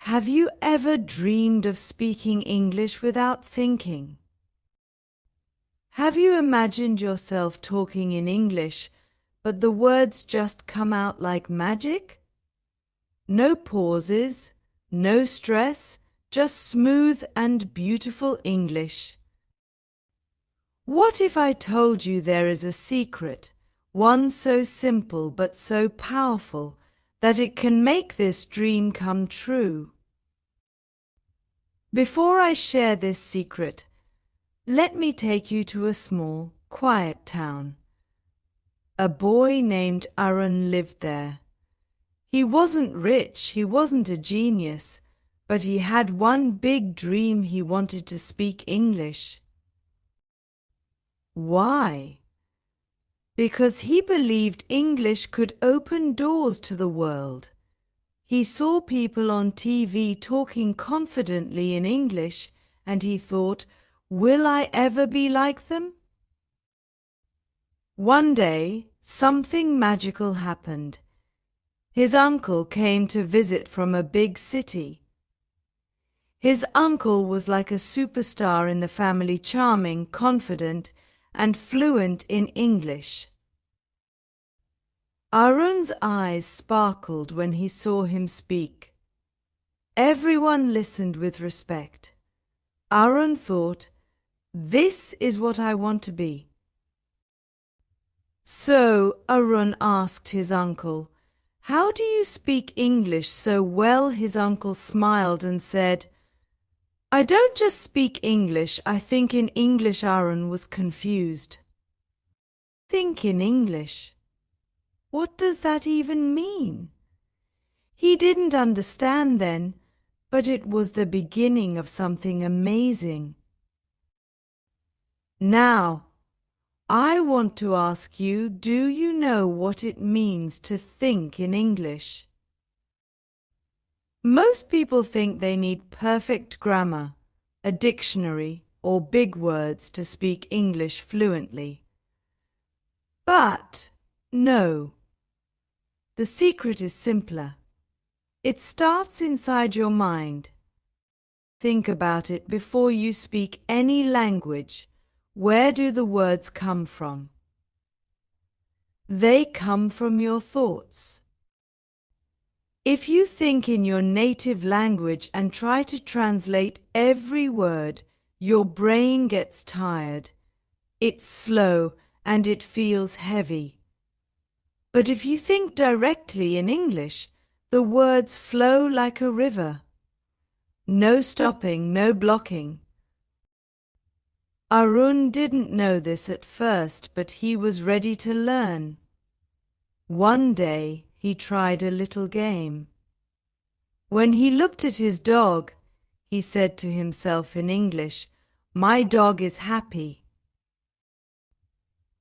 Have you ever dreamed of speaking English without thinking? Have you imagined yourself talking in English, but the words just come out like magic? No pauses, no stress, just smooth and beautiful English. What if I told you there is a secret, one so simple but so powerful, that it can make this dream come true? Before I share this secret, let me take you to a small, quiet town. A boy named Aaron lived there. He wasn't rich, he wasn't a genius, but he had one big dream: he wanted to speak English. Why? Because he believed English could open doors to the world. He saw people on TV talking confidently in English, and he thought, will I ever be like them? One day, something magical happened. His uncle came to visit from a big city. His uncle was like a superstar in the family, charming, confident, and fluent in English. Aaron's eyes sparkled when he saw him speak. Everyone listened with respect. Aaron thought, this is what I want to be. So Aaron asked his uncle, how do you speak English so well? His uncle smiled and said, I don't just speak English, I think in English. Aaron was confused. Think in English. What does that even mean? He didn't understand then, but it was the beginning of something amazing. Now, I want to ask you, do you know what it means to think in English? Most people think they need perfect grammar, a dictionary, or big words to speak English fluently. But no. The secret is simpler. It starts inside your mind. Think about it before you speak any language. Where do the words come from? They come from your thoughts. If you think in your native language and try to translate every word, your brain gets tired. It's slow and it feels heavy. But if you think directly in English, the words flow like a river. No stopping, no blocking. Aaron didn't know this at first, but he was ready to learn. One day he tried a little game. When he looked at his dog, he said to himself in English, my dog is happy.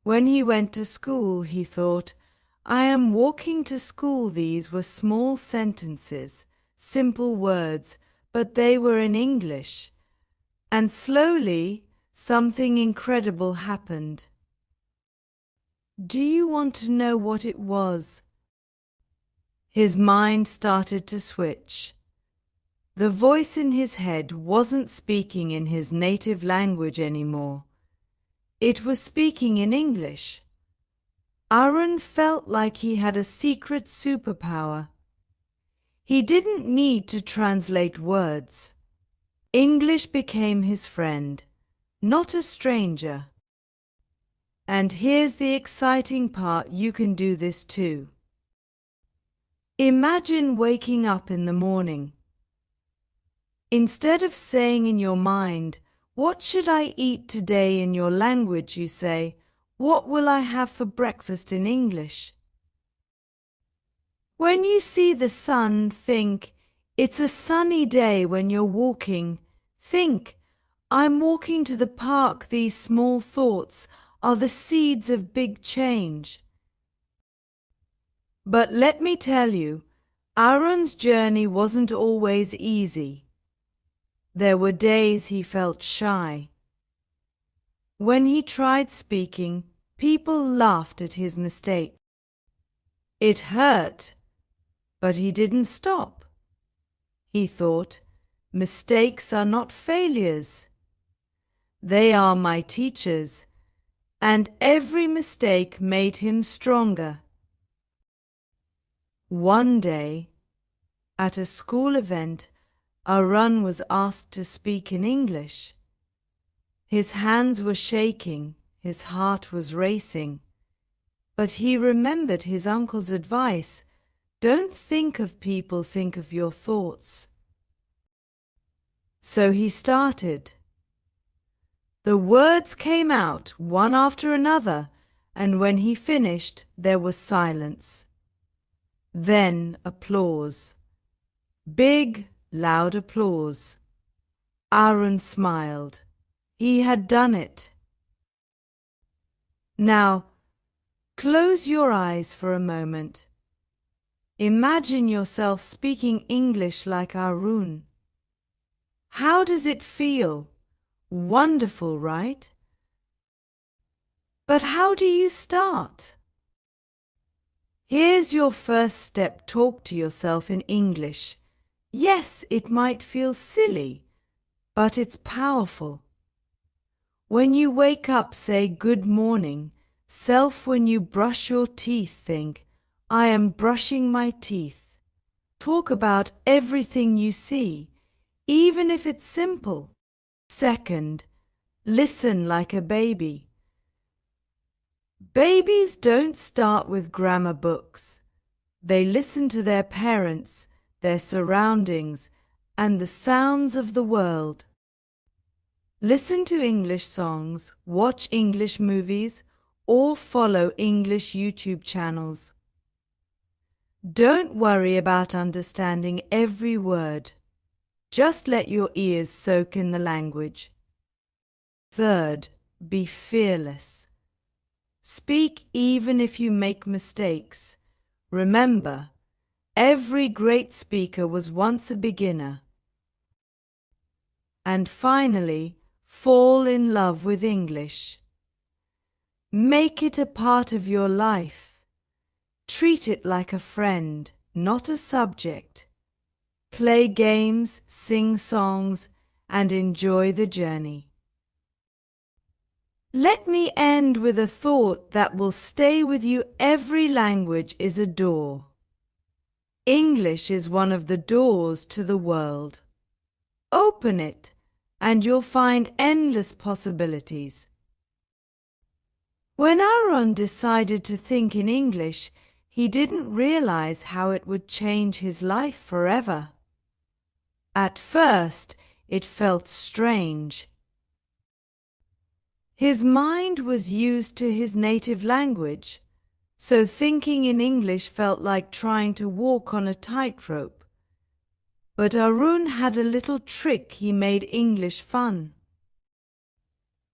When he went to school, he thought, I am walking to school. These were small sentences, simple words, but they were in English. And slowly, something incredible happened. Do you want to know what it was? His mind started to switch. The voice in his head wasn't speaking in his native language anymore. It was speaking in English. Aaron felt like he had a secret superpower. He didn't need to translate words. English became his friend, not a stranger. And here's the exciting part: you can do this too. Imagine waking up in the morning. Instead of saying in your mind, what should I eat today in your language, you say, what will I have for breakfast in English? When you see the sun, think, it's a sunny day. When you're walking, think, I'm walking to the park. These small thoughts are the seeds of big change. But let me tell you, Aaron's journey wasn't always easy. There were days he felt shy. When he tried speaking, people laughed at his mistake. It hurt, but he didn't stop. he thought. Mistakes are not failures. They are my teachers, and every mistake made him stronger. One day, at a school event, Arun was asked to speak in English. His hands were shaking, his heart was racing, but he remembered his uncle's advice: don't think of people, think of your thoughts. So he started. The words came out one after another, and when he finished, there was silence. Then applause. Big, loud applause. Arun smiled. He had done it. Now, close your eyes for a moment. Imagine yourself speaking English like Arun. How does it feel? Wonderful, right? But how do you start? Here's your first step. Talk to yourself in English. Yes, it might feel silly, but it's powerful. When you wake up, say good morning. Self, when you brush your teeth, think, I am brushing my teeth. Talk about everything you see, even if it's simple. Second, listen like a baby. Babies don't start with grammar books. They listen to their parents, their surroundings, and the sounds of the world. Listen to English songs, watch English movies, or follow English YouTube channels. Don't worry about understanding every word. Just let your ears soak in the language. Third, be fearless. Speak even if you make mistakes. Remember, every great speaker was once a beginner. And finally, fall in love with English. Make it a part of your life. Treat it like a friend, not a subject. Play games, sing songs, and enjoy the journey. Let me end with a thought that will stay with you. Every language is a door. English is one of the doors to the world. Open it, and you'll find endless possibilities. When Arun decided to think in English, he didn't realize how it would change his life forever. At first, it felt strange. His mind was used to his native language, so thinking in English felt like trying to walk on a tightrope. But Arun had a little trick. He made English fun.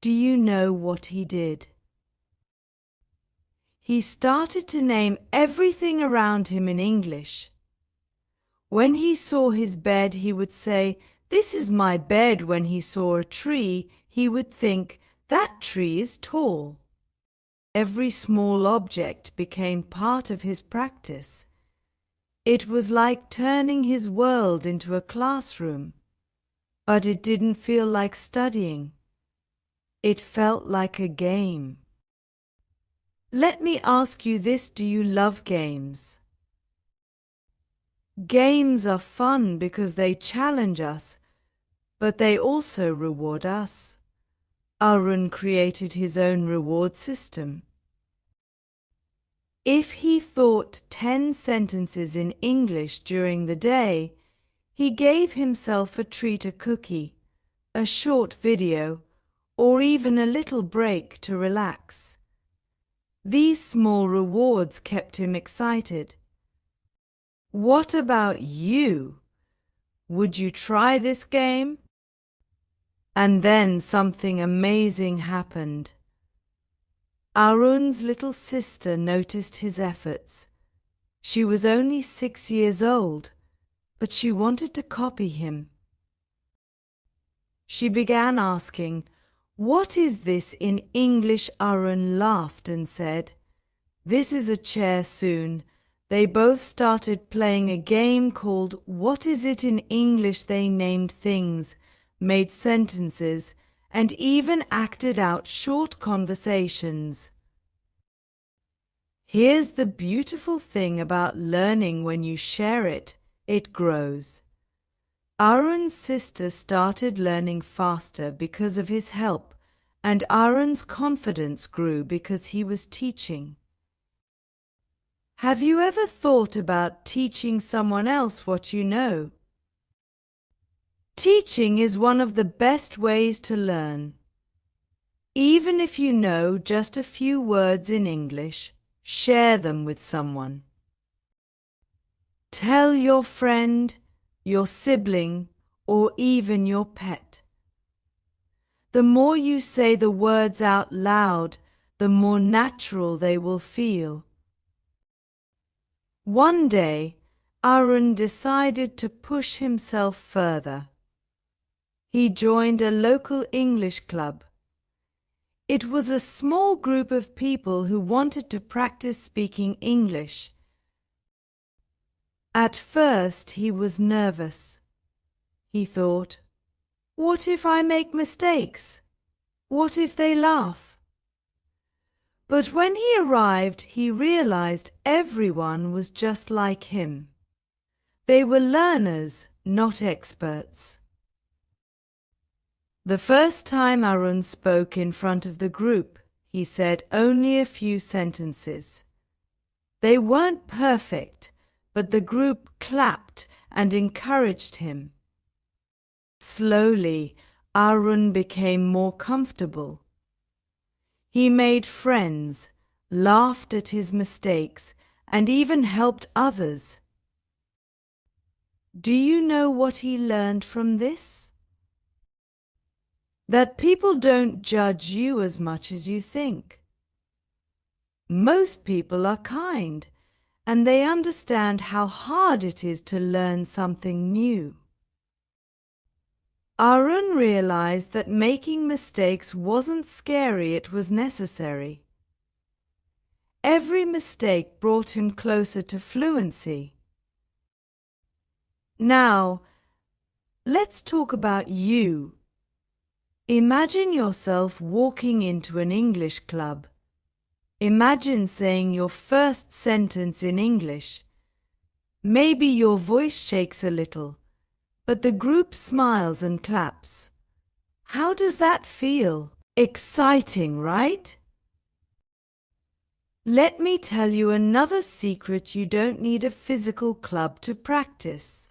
Do you know what he did? He started to name everything around him in English. When he saw his bed, he would say, "This is my bed." When he saw a tree, he would think, "That tree is tall." Every small object became part of his practice. It was like turning his world into a classroom. But it didn't feel like studying. It felt like a game. Let me ask you this: do you love games? Games are fun because they challenge us, but they also reward us. Arun created his own reward system. If he thought 10 sentences in English during the day, he gave himself a treat: a cookie, a short video, or even a little break to relax. These small rewards kept him excited. What about you? Would you try this game? And then something amazing happened. Arun's little sister noticed his efforts. She was only 6 years old, but she wanted to copy him. She began asking, "What is this in English?" Arun laughed and said, "This is a chair soon. they both started playing a game called What Is It in English. They named things, made sentences, and even acted out short conversations. Here's the beautiful thing about learning: when you share it, it grows. Aaron's sister started learning faster because of his help, and Aaron's confidence grew because he was teaching. Have you ever thought about teaching someone else what you know? Teaching is one of the best ways to learn. Even if you know just a few words in English, share them with someone. Tell your friend, your sibling, or even your pet. The more you say the words out loud, the more natural they will feel. One day, Aaron decided to push himself further. He joined a local English club. It was a small group of people who wanted to practice speaking English. At first, he was nervous. He thought, "What if I make mistakes? What if they laugh?" But when he arrived, he realized everyone was just like him. They were learners, not experts. The first time Aaron spoke in front of the group, he said only a few sentences. They weren't perfect, but the group clapped and encouraged him. Slowly, Aaron became more comfortable. He made friends, laughed at his mistakes, and even helped others. Do you know what he learned from this? That people don't judge you as much as you think. Most people are kind, and they understand how hard it is to learn something new. Aaron realized that making mistakes wasn't scary, it was necessary. Every mistake brought him closer to fluency. Now, let's talk about you. Imagine yourself walking into an English club. Imagine saying your first sentence in English. Maybe your voice shakes a little, but the group smiles and claps. How does that feel? Exciting, right? Let me tell you another secret: you don't need a physical club to practice.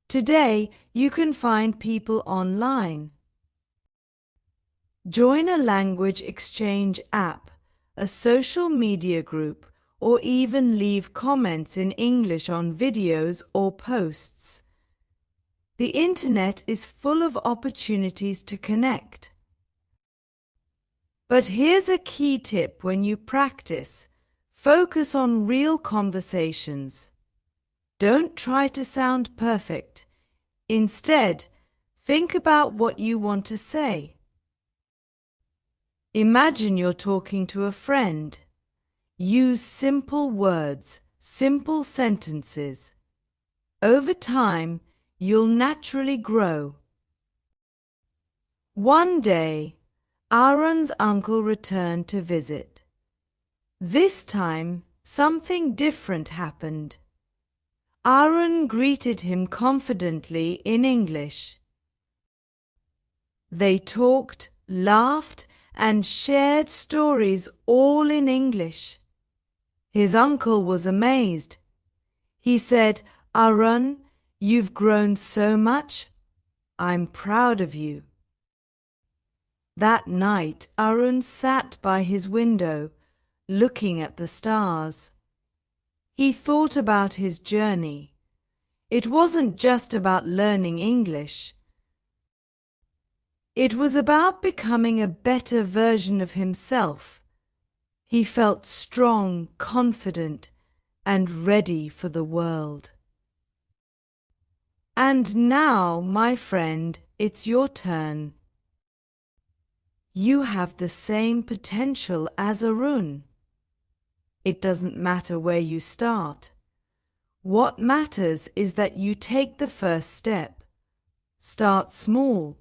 Today, you can find people online. Join a language exchange app, a social media group, or even leave comments in English on videos or posts. The internet is full of opportunities to connect. But here's a key tip when you practice: focus on real conversations. Don't try to sound perfect. Instead, think about what you want to say. Imagine you're talking to a friend. Use simple words, simple sentences. Over time, you'll naturally grow. One day, Aaron's uncle returned to visit. This time, something different happened. Aaron greeted him confidently in English. They talked, laughed, and shared stories all in English. His uncle was amazed. He said, "Aaron, you've grown so much. I'm proud of you." That night, Aaron sat by his window, looking at the stars. He thought about his journey. It wasn't just about learning English. It was about becoming a better version of himself. He felt strong, confident, and ready for the world. And now, my friend, it's your turn. You have the same potential as Arun. It doesn't matter where you start. What matters is that you take the first step. Start small.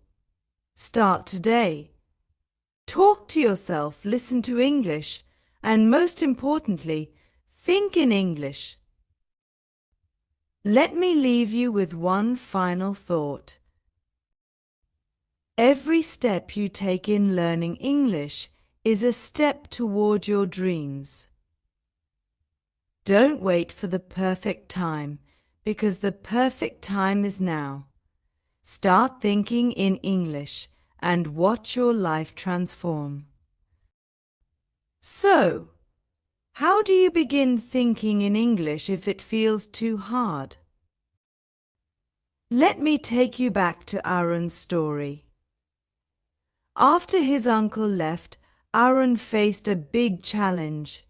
Start today. Talk to yourself, listen to English, and most importantly, think in English. Let me leave you with one final thought. Every step you take in learning English is a step toward your dreams. Don't wait for the perfect time, because the perfect time is now. Start thinking in English and watch your life transform. So, how do you begin thinking in English if it feels too hard? Let me take you back to Aaron's story. After his uncle left, Aaron faced a big challenge.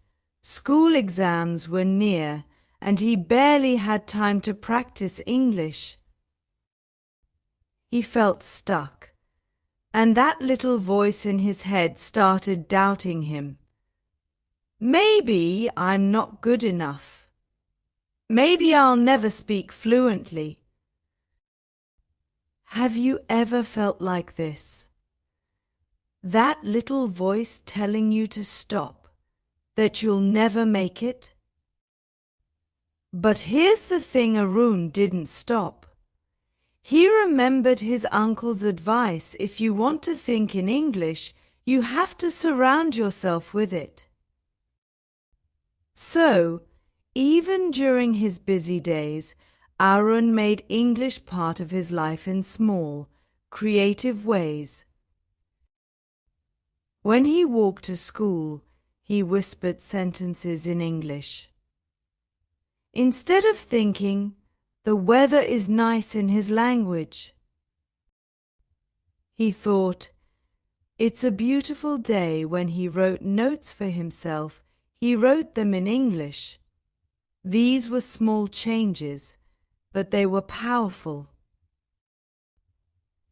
School exams were near, and he barely had time to practice English. He felt stuck, and that little voice in his head started doubting him. Maybe I'm not good enough. Maybe I'll never speak fluently. Have you ever felt like this? That little voice telling you to stop, that you'll never make it? But here's the thing, Arun didn't stop. He remembered his uncle's advice: if you want to think in English, you have to surround yourself with it. So, even during his busy days, Aaron made English part of his life in small, creative ways. When he walked to school, he whispered sentences in English. Instead of thinking, "The weather is nice," in his language, he thought, "It's a beautiful day." When he wrote notes for himself, he wrote them in English. These were small changes, but they were powerful.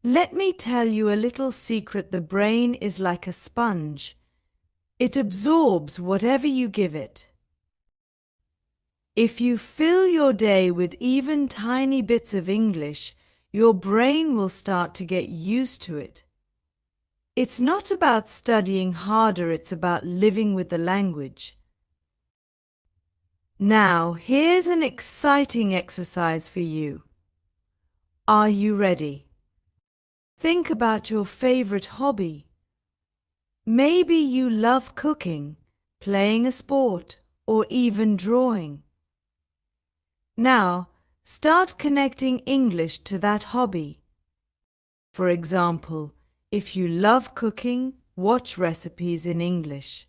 Let me tell you a little secret. The brain is like a sponge. It absorbs whatever you give it. If you fill your day with even tiny bits of English, your brain will start to get used to it. It's not about studying harder, it's about living with the language. Now, here's an exciting exercise for you. Are you ready? Think about your favorite hobby. Maybe you love cooking, playing a sport, or even drawing. Now, start connecting English to that hobby. For example, if you love cooking, watch recipes in English.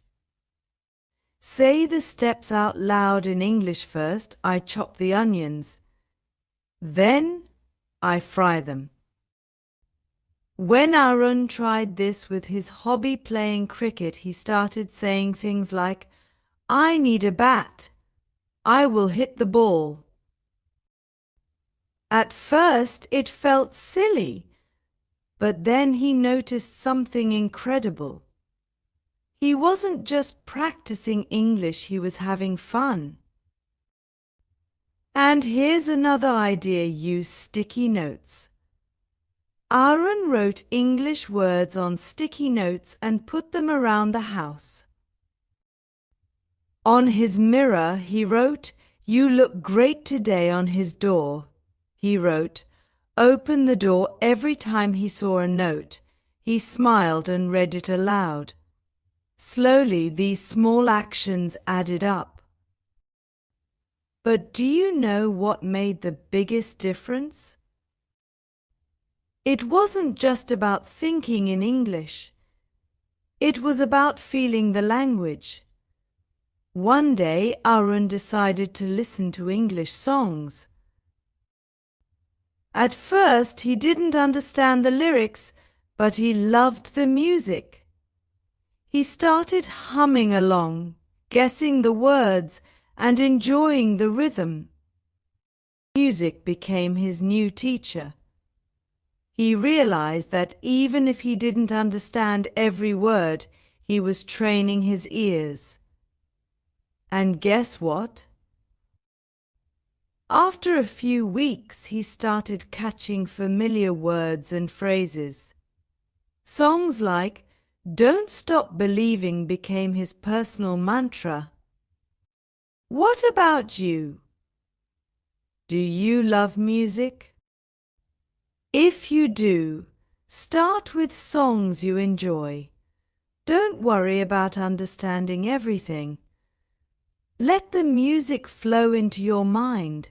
Say the steps out loud in English first. I chop the onions. Then I fry them. When Aaron tried this with his hobby playing cricket, he started saying things like, "I need a bat. I will hit the ball." At first it felt silly, but then he noticed something incredible. He wasn't just practicing English, he was having fun. And here's another idea: use sticky notes. Aaron wrote English words on sticky notes and put them around the house. On his mirror, he wrote, "You look great today." On his door, he wrote, "Open the door." Every time he saw a note, he smiled and read it aloud. Slowly, these small actions added up. But do you know what made the biggest difference? It wasn't just about thinking in English. It was about feeling the language. One day, Aaron decided to listen to English songs. At first, he didn't understand the lyrics, but he loved the music. He started humming along, guessing the words, and enjoying the rhythm. Music became his new teacher. He realized that even if he didn't understand every word, he was training his ears. And guess what? After a few weeks, he started catching familiar words and phrases. Songs like "Don't Stop Believing" became his personal mantra. What about you? Do you love music? If you do, start with songs you enjoy. Don't worry about understanding everything. Let the music flow into your mind.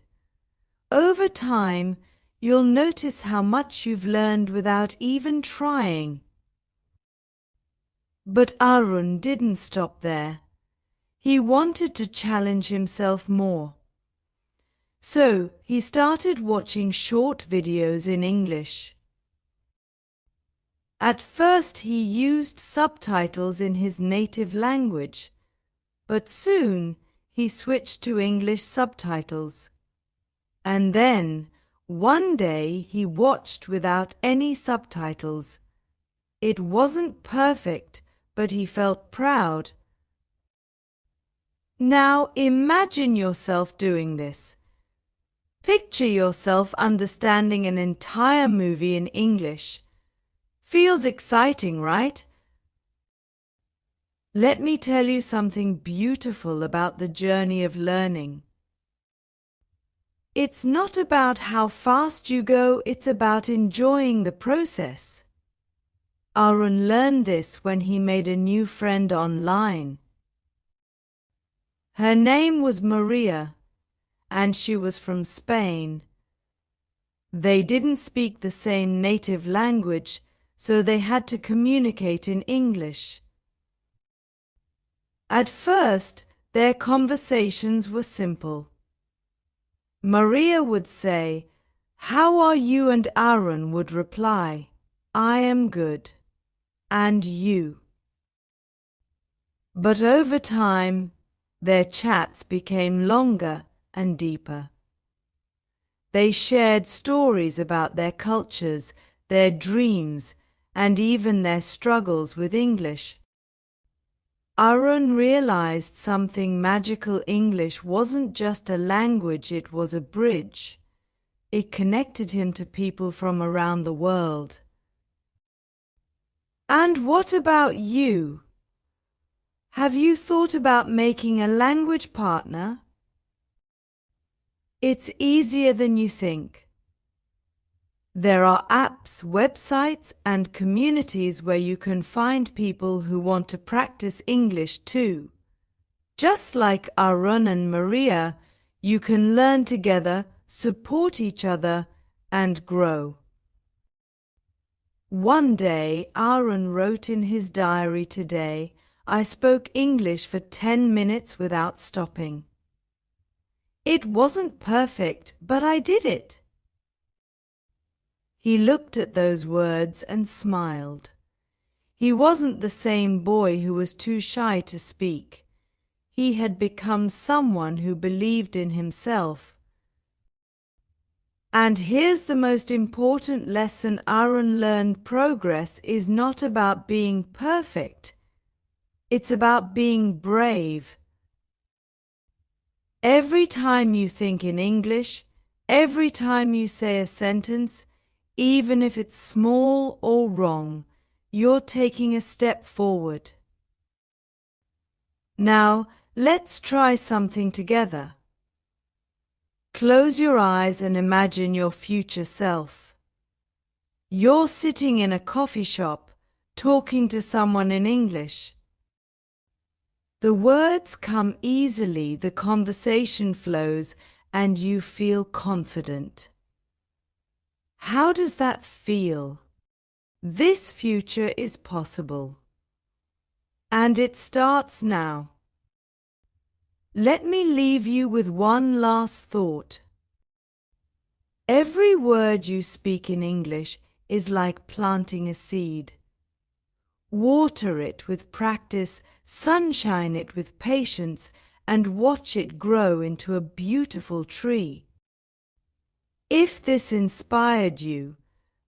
Over time, you'll notice how much you've learned without even trying. But Arun didn't stop there. He wanted to challenge himself more. So he started watching short videos in English. At first he used subtitles in his native language, but soon he switched to English subtitles. And then, one day he watched without any subtitles. It wasn't perfect, but he felt proud. Now imagine yourself doing this. Picture yourself understanding an entire movie in English. Feels exciting, right? Let me tell you something beautiful about the journey of learning. It's not about how fast you go, it's about enjoying the process. Arun learned this when he made a new friend online. Her name was Maria, and she was from Spain. They didn't speak the same native language, so they had to communicate in English. At first, their conversations were simple. Maria would say, "How are you?" and Arun would reply, "I am good. And you?" But over time, their chats became longer and deeper. They shared stories about their cultures, their dreams, and even their struggles with English. Arun realized something magical. English wasn't just a language, it was a bridge. It connected him to people from around the world. And what about you? Have you thought about making a language partner? It's easier than you think. There are apps, websites, and communities where you can find people who want to practice English too. Just like Arun and Maria, you can learn together, support each other, and grow. One day, Arun wrote in his diary, "Today, I spoke English for 10 minutes without stopping. It wasn't perfect, but I did it." He looked at those words and smiled. He wasn't the same boy who was too shy to speak. He had become someone who believed in himself. And here's the most important lesson Arun learned: progress is not about being perfect. It's about being brave. Every time you think in English, every time you say a sentence, even if it's small or wrong, you're taking a step forward. Now, let's try something together. Close your eyes and imagine your future self. You're sitting in a coffee shop, talking to someone in English. The words come easily, the conversation flows, and you feel confident. How does that feel? This future is possible. And it starts now. Let me leave you with one last thought. Every word you speak in English is like planting a seed. Water it with practice, sunshine it with patience, and watch it grow into a beautiful tree. If this inspired you,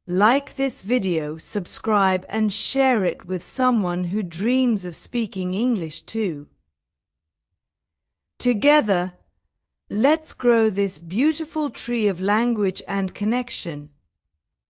like this video, subscribe, and share it with someone who dreams of speaking English too. Together, Let's grow this beautiful tree of language and connection.